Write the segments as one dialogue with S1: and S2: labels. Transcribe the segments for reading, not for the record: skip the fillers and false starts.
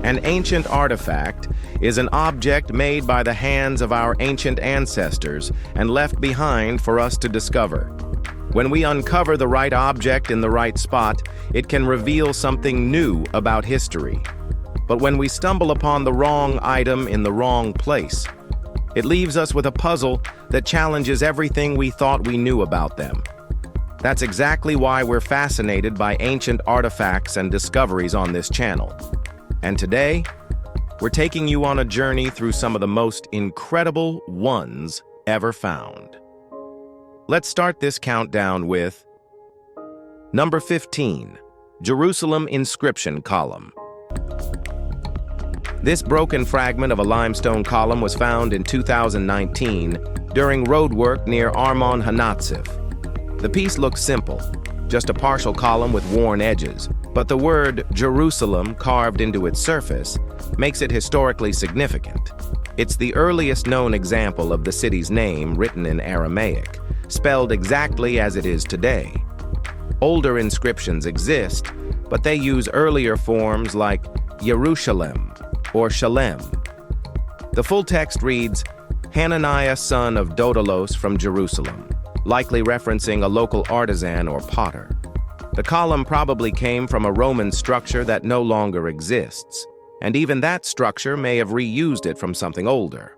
S1: An ancient artifact is an object made by the hands of our ancient ancestors and left behind for us to discover. When we uncover the right object in the right spot, it can reveal something new about history. But when we stumble upon the wrong item in the wrong place, it leaves us with a puzzle that challenges everything we thought we knew about them. That's exactly why we're fascinated by ancient artifacts and discoveries on this channel. And today, we're taking you on a journey through some of the most incredible ones ever found. Let's start this countdown with number 15, Jerusalem Inscription Column. This broken fragment of a limestone column was found in 2019 during roadwork near Armon Hanatsif. The piece looks simple, just a partial column with worn edges, but the word Jerusalem carved into its surface makes it historically significant. It's the earliest known example of the city's name written in Aramaic, spelled exactly as it is today. Older inscriptions exist, but they use earlier forms like Yerushalem or Shalem. The full text reads, Hananiah son of Dodalos from Jerusalem, likely referencing a local artisan or potter. The column probably came from a Roman structure that no longer exists, and even that structure may have reused it from something older.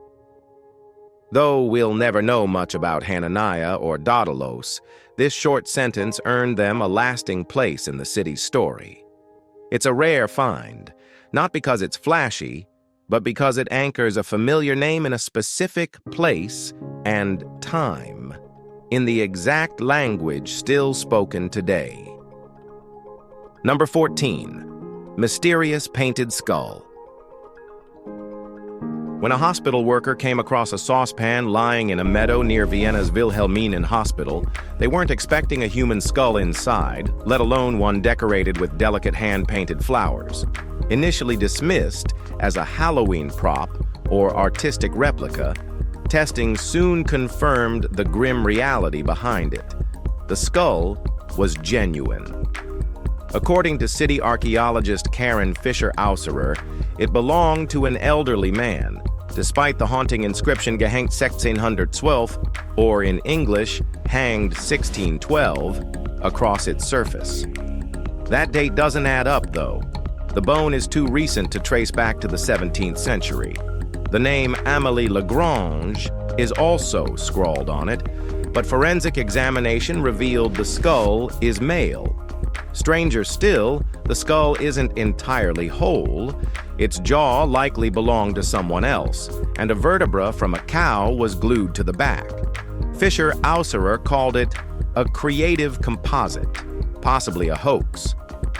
S1: Though we'll never know much about Hananiah or Dodalos, this short sentence earned them a lasting place in the city's story. It's a rare find, not because it's flashy, but because it anchors a familiar name in a specific place and time, in the exact language still spoken today. Number 14, Mysterious Painted Skull. When a hospital worker came across a saucepan lying in a meadow near Vienna's Wilhelminen Hospital, they weren't expecting a human skull inside, let alone one decorated with delicate hand-painted flowers. Initially dismissed as a Halloween prop or artistic replica, testing soon confirmed the grim reality behind it. The skull was genuine. According to city archaeologist Karen Fischer-Ausserer, it belonged to an elderly man, despite the haunting inscription gehängt 1612, or in English, hanged 1612, across its surface. That date doesn't add up, though. The bone is too recent to trace back to the 17th century. The name Amélie Lagrange is also scrawled on it, but forensic examination revealed the skull is male. Stranger still, the skull isn't entirely whole. Its jaw likely belonged to someone else, and a vertebra from a cow was glued to the back. Fischer-Ausserer called it a creative composite, possibly a hoax.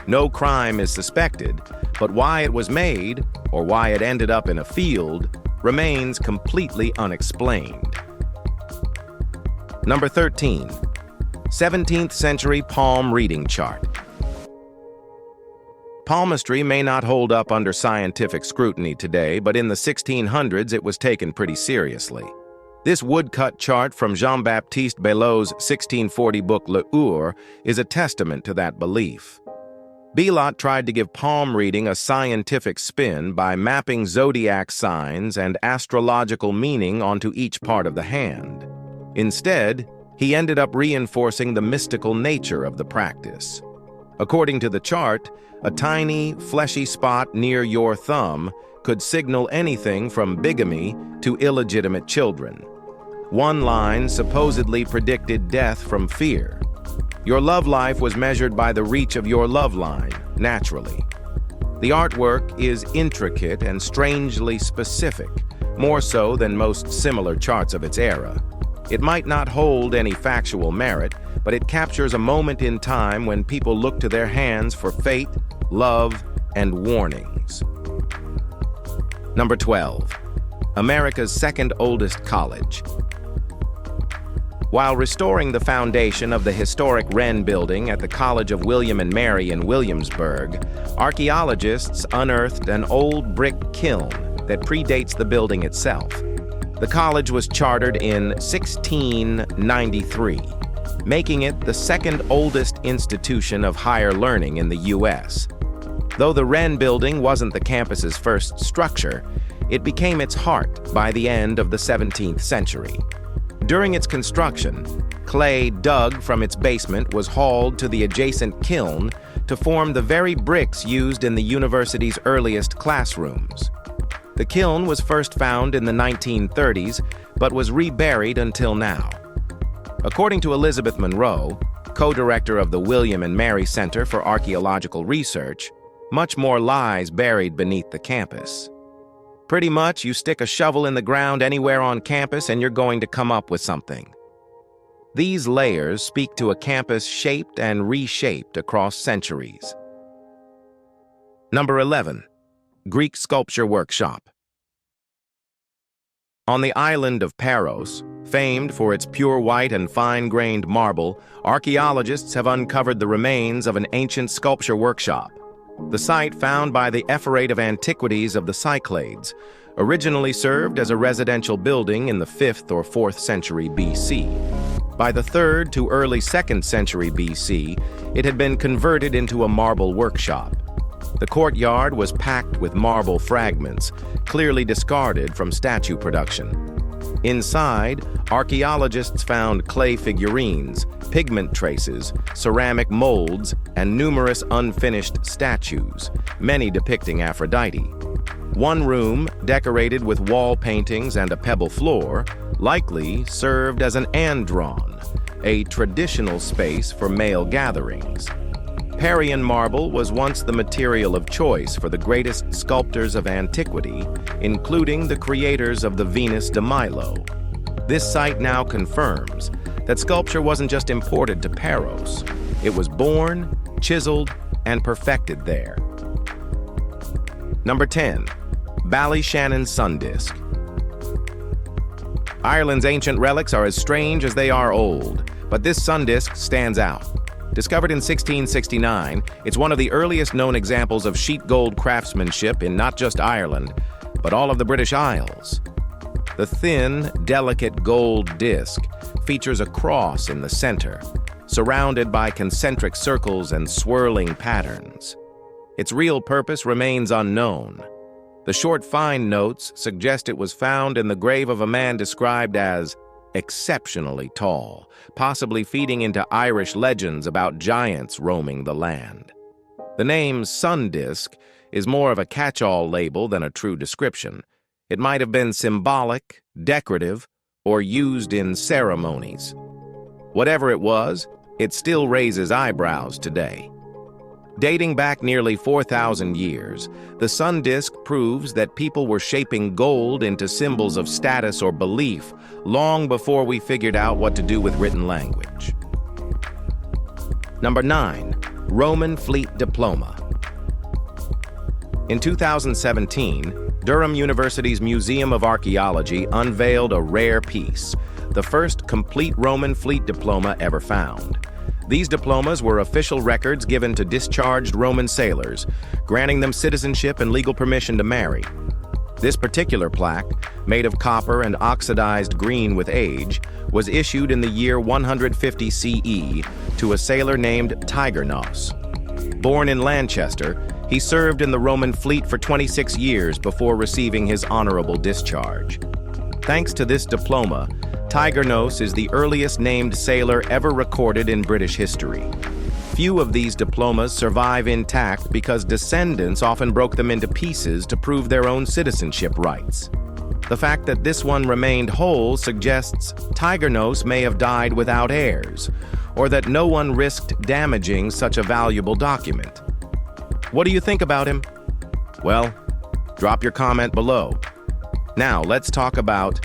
S1: No crime is suspected, but why it was made, or why it ended up in a field, remains completely unexplained. Number 13, 17th century palm reading chart. Palmistry may not hold up under scientific scrutiny today, but in the 1600s it was taken pretty seriously. This woodcut chart from Jean-Baptiste Belot's 1640 book L'Heure is a testament to that belief. Belot tried to give palm reading a scientific spin by mapping zodiac signs and astrological meaning onto each part of the hand. Instead, he ended up reinforcing the mystical nature of the practice. According to the chart, a tiny, fleshy spot near your thumb could signal anything from bigamy to illegitimate children. One line supposedly predicted death from fear. Your love life was measured by the reach of your love line, naturally. The artwork is intricate and strangely specific, more so than most similar charts of its era. It might not hold any factual merit, but it captures a moment in time when people look to their hands for fate, love, and warnings. Number 12, America's second oldest college. While restoring the foundation of the historic Wren Building at the College of William and Mary in Williamsburg, archaeologists unearthed an old brick kiln that predates the building itself. The college was chartered in 1693, making it the second oldest institution of higher learning in the U.S. Though the Wren building wasn't the campus's first structure, it became its heart by the end of the 17th century. During its construction, clay dug from its basement was hauled to the adjacent kiln to form the very bricks used in the university's earliest classrooms. The kiln was first found in the 1930s, but was reburied until now. According to Elizabeth Monroe, co-director of the William and Mary Center for Archaeological Research, much more lies buried beneath the campus. Pretty much, you stick a shovel in the ground anywhere on campus and you're going to come up with something. These layers speak to a campus shaped and reshaped across centuries. Number 11. Greek Sculpture Workshop. On the island of Paros, famed for its pure white and fine-grained marble, archaeologists have uncovered the remains of an ancient sculpture workshop. The site, found by the Ephorate of Antiquities of the Cyclades, originally served as a residential building in the 5th or 4th century BC. By the 3rd to early 2nd century BC, it had been converted into a marble workshop. The courtyard was packed with marble fragments, clearly discarded from statue production. Inside, archaeologists found clay figurines, pigment traces, ceramic molds, and numerous unfinished statues, many depicting Aphrodite. One room, decorated with wall paintings and a pebble floor, likely served as an andron, a traditional space for male gatherings. Parian marble was once the material of choice for the greatest sculptors of antiquity, including the creators of the Venus de Milo. This site now confirms that sculpture wasn't just imported to Paros. It was born, chiseled, and perfected there. Number 10. Shannon Sundisk. Ireland's ancient relics are as strange as they are old, but this Sundisk stands out. Discovered in 1669, it's one of the earliest known examples of sheet gold craftsmanship in not just Ireland, but all of the British Isles. The thin, delicate gold disc features a cross in the center, surrounded by concentric circles and swirling patterns. Its real purpose remains unknown. The short fine notes suggest it was found in the grave of a man described as exceptionally tall, possibly feeding into Irish legends about giants roaming the land. The name Sundisk is more of a catch-all label than a true description. It might have been symbolic, decorative, or used in ceremonies. Whatever it was, it still raises eyebrows today. Dating back nearly 4,000 years, the Sundisk proves that people were shaping gold into symbols of status or belief long before we figured out what to do with written language. Number 9. Roman Fleet Diploma. In 2017, Durham University's Museum of Archaeology unveiled a rare piece, the first complete Roman fleet diploma ever found. These diplomas were official records given to discharged Roman sailors, granting them citizenship and legal permission to marry. This particular plaque, made of copper and oxidized green with age, was issued in the year 150 CE to a sailor named Tigernus. Born in Lancaster, he served in the Roman fleet for 26 years before receiving his honorable discharge. Thanks to this diploma, Tigernus is the earliest named sailor ever recorded in British history. Few of these diplomas survive intact because descendants often broke them into pieces to prove their own citizenship rights. The fact that this one remained whole suggests Tigernus may have died without heirs, or that no one risked damaging such a valuable document. What do you think about him? Well, drop your comment below. Now, let's talk about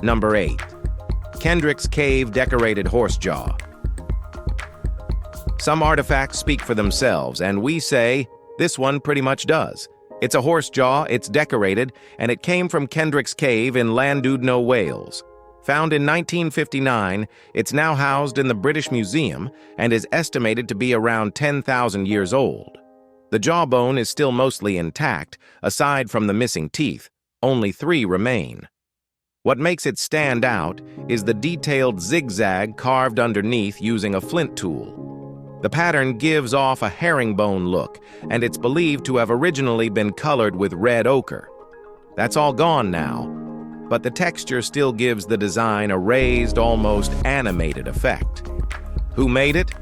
S1: Number 8. Kendricks Cave Decorated Horse Jaw. Some artifacts speak for themselves, and we say this one pretty much does. It's a horse jaw, it's decorated, and it came from Kendricks Cave in Llandudno, Wales. Found in 1959, it's now housed in the British Museum and is estimated to be around 10,000 years old. The jawbone is still mostly intact, aside from the missing teeth. Only 3 remain. What makes it stand out is the detailed zigzag carved underneath using a flint tool. The pattern gives off a herringbone look, and it's believed to have originally been colored with red ochre. That's all gone now, but the texture still gives the design a raised, almost animated effect. Who made it?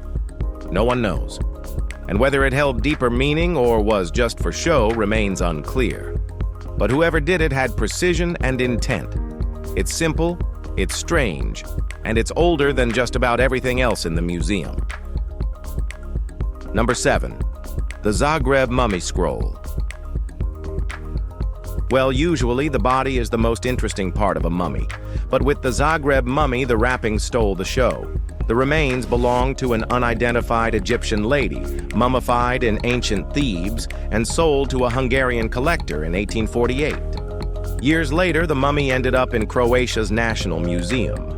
S1: No one knows. And whether it held deeper meaning or was just for show remains unclear. But whoever did it had precision and intent. It's simple, it's strange, and it's older than just about everything else in the museum. Number 7. The Zagreb Mummy Scroll. Well, usually the body is the most interesting part of a mummy, but with the Zagreb mummy, the wrapping stole the show. The remains belonged to an unidentified Egyptian lady, mummified in ancient Thebes, and sold to a Hungarian collector in 1848. Years later, the mummy ended up in Croatia's National Museum.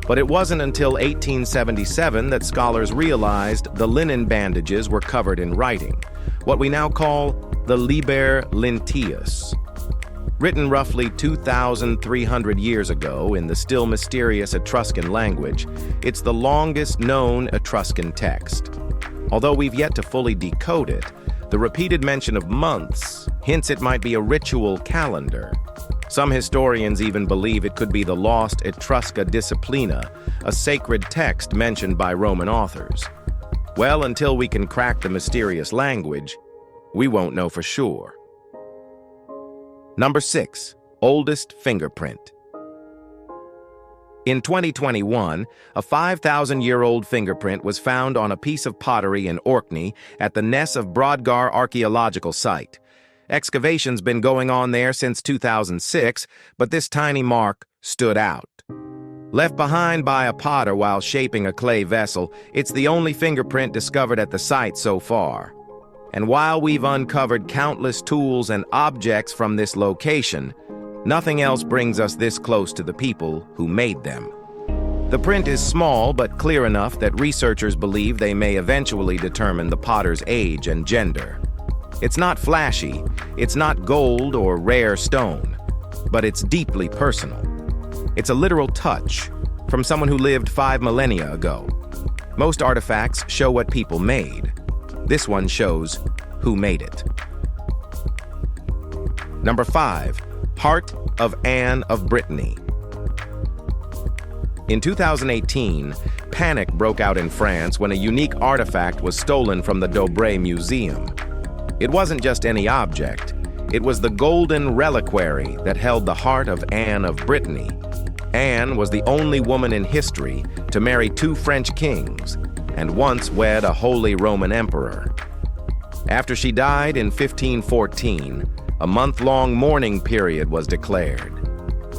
S1: But it wasn't until 1877 that scholars realized the linen bandages were covered in writing, what we now call the Liber Linteus. Written roughly 2,300 years ago in the still mysterious Etruscan language, it's the longest known Etruscan text. Although we've yet to fully decode it, the repeated mention of months hints it might be a ritual calendar. Some historians even believe it could be the lost Etrusca Disciplina, a sacred text mentioned by Roman authors. Well, until we can crack the mysterious language, we won't know for sure. Number 6. Oldest fingerprint. In 2021, a 5,000-year-old fingerprint was found on a piece of pottery in Orkney at the Ness of Brodgar archaeological site. Excavation's been going on there since 2006, but this tiny mark stood out. Left behind by a potter while shaping a clay vessel, it's the only fingerprint discovered at the site so far. And while we've uncovered countless tools and objects from this location, nothing else brings us this close to the people who made them. The print is small but clear enough that researchers believe they may eventually determine the potter's age and gender. It's not flashy, it's not gold or rare stone, but it's deeply personal. It's a literal touch from someone who lived 5 millennia ago. Most artifacts show what people made. This one shows who made it. Number 5. Heart of Anne of Brittany. In 2018, panic broke out in France when a unique artifact was stolen from the Dobray Museum. It wasn't just any object. It was the golden reliquary that held the heart of Anne of Brittany. Anne was the only woman in history to marry 2 French kings and once wed a Holy Roman Emperor. After she died in 1514, a month-long mourning period was declared.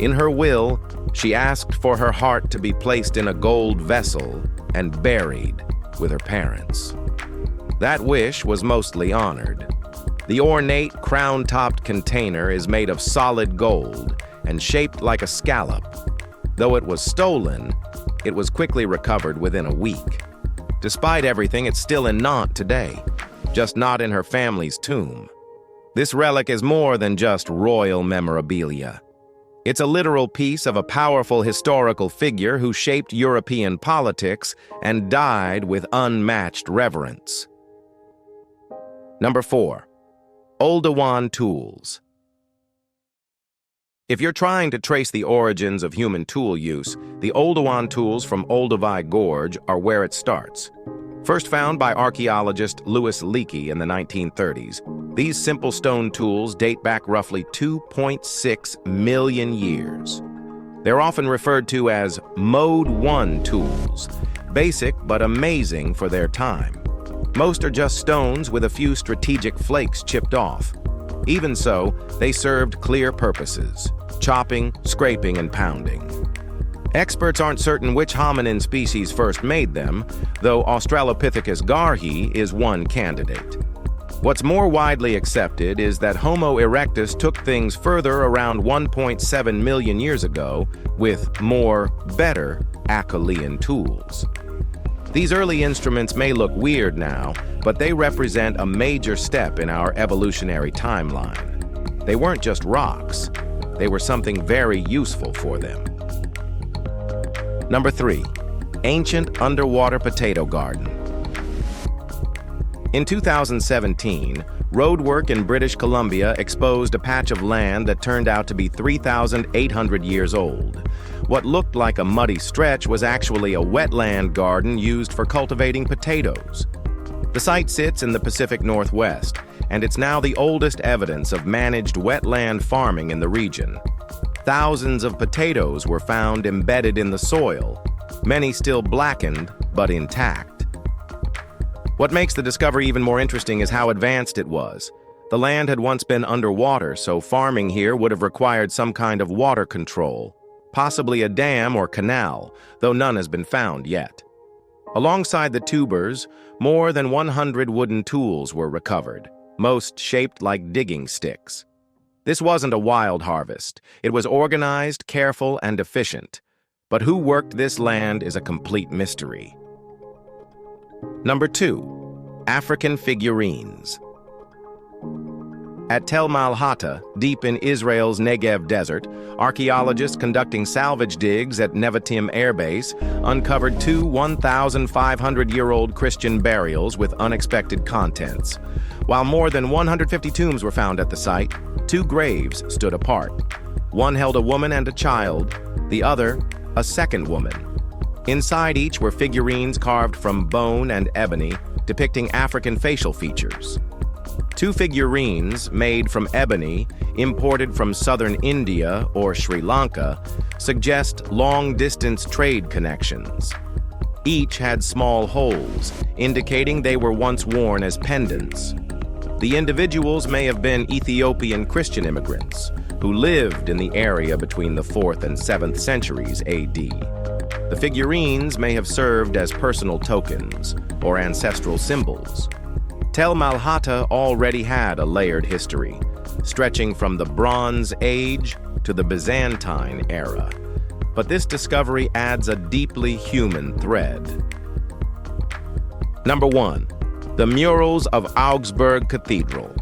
S1: In her will, she asked for her heart to be placed in a gold vessel and buried with her parents. That wish was mostly honored. The ornate, crown-topped container is made of solid gold and shaped like a scallop. Though it was stolen, it was quickly recovered within a week. Despite everything, it's still in Nantes today, just not in her family's tomb. This relic is more than just royal memorabilia. It's a literal piece of a powerful historical figure who shaped European politics and died with unmatched reverence. Number 4. Oldan Tools. If you're trying to trace the origins of human tool use, the Oldan tools from Olduvai Gorge are where it starts. First found by archaeologist Louis Leakey in the 1930s, these simple stone tools date back roughly 2.6 million years. They're often referred to as Mode 1 tools, basic but amazing for their time. Most are just stones with a few strategic flakes chipped off. Even so, they served clear purposes: chopping, scraping, and pounding. Experts aren't certain which hominin species first made them, though Australopithecus garhi is one candidate. What's more widely accepted is that Homo erectus took things further around 1.7 million years ago with more, better Acheulean tools. These early instruments may look weird now, but they represent a major step in our evolutionary timeline. They weren't just rocks, they were something very useful for them. Number 3. Ancient underwater potato garden. In 2017, roadwork in British Columbia exposed a patch of land that turned out to be 3,800 years old. What looked like a muddy stretch was actually a wetland garden used for cultivating potatoes. The site sits in the Pacific Northwest, and it's now the oldest evidence of managed wetland farming in the region. Thousands of potatoes were found embedded in the soil, many still blackened but intact. What makes the discovery even more interesting is how advanced it was. The land had once been underwater, so farming here would have required some kind of water control, possibly a dam or canal, though none has been found yet. Alongside the tubers, more than 100 wooden tools were recovered, most shaped like digging sticks. This wasn't a wild harvest. It was organized, careful, and efficient. But who worked this land is a complete mystery. Number 2. African figurines. At Tel Malhata, deep in Israel's Negev desert, archaeologists conducting salvage digs at Nevatim Air Base uncovered two 1,500-year-old Christian burials with unexpected contents. While more than 150 tombs were found at the site, two graves stood apart. One held a woman and a child, the other, a second woman. Inside each were figurines carved from bone and ebony, depicting African facial features. Two figurines made from ebony, imported from southern India or Sri Lanka, suggest long-distance trade connections. Each had small holes, indicating they were once worn as pendants. The individuals may have been Ethiopian Christian immigrants who lived in the area between the 4th and 7th centuries AD. The figurines may have served as personal tokens or ancestral symbols. Tel Malhata already had a layered history, stretching from the Bronze Age to the Byzantine era. But this discovery adds a deeply human thread. Number 1. The Murals of Agsburg Cathedral.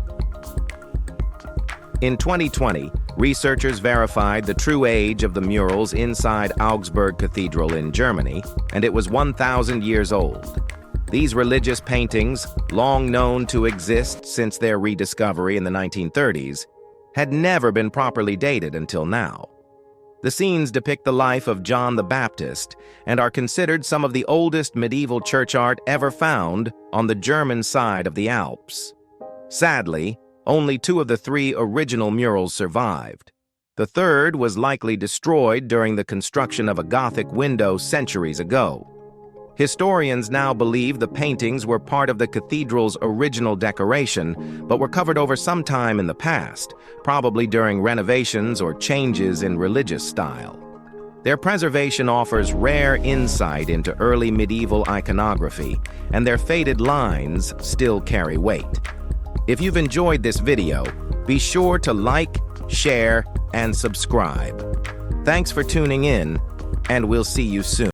S1: In 2020, researchers verified the true age of the murals inside Augsburg Cathedral in Germany, and it was 1,000 years old. These religious paintings, long known to exist since their rediscovery in the 1930s, had never been properly dated until now. The scenes depict the life of John the Baptist and are considered some of the oldest medieval church art ever found on the German side of the Alps. Sadly, only 2 of the 3 original murals survived. The third was likely destroyed during the construction of a Gothic window centuries ago. Historians now believe the paintings were part of the cathedral's original decoration, but were covered over some time in the past, probably during renovations or changes in religious style. Their preservation offers rare insight into early medieval iconography, and their faded lines still carry weight. If you've enjoyed this video, be sure to like, share, and subscribe. Thanks for tuning in, and we'll see you soon.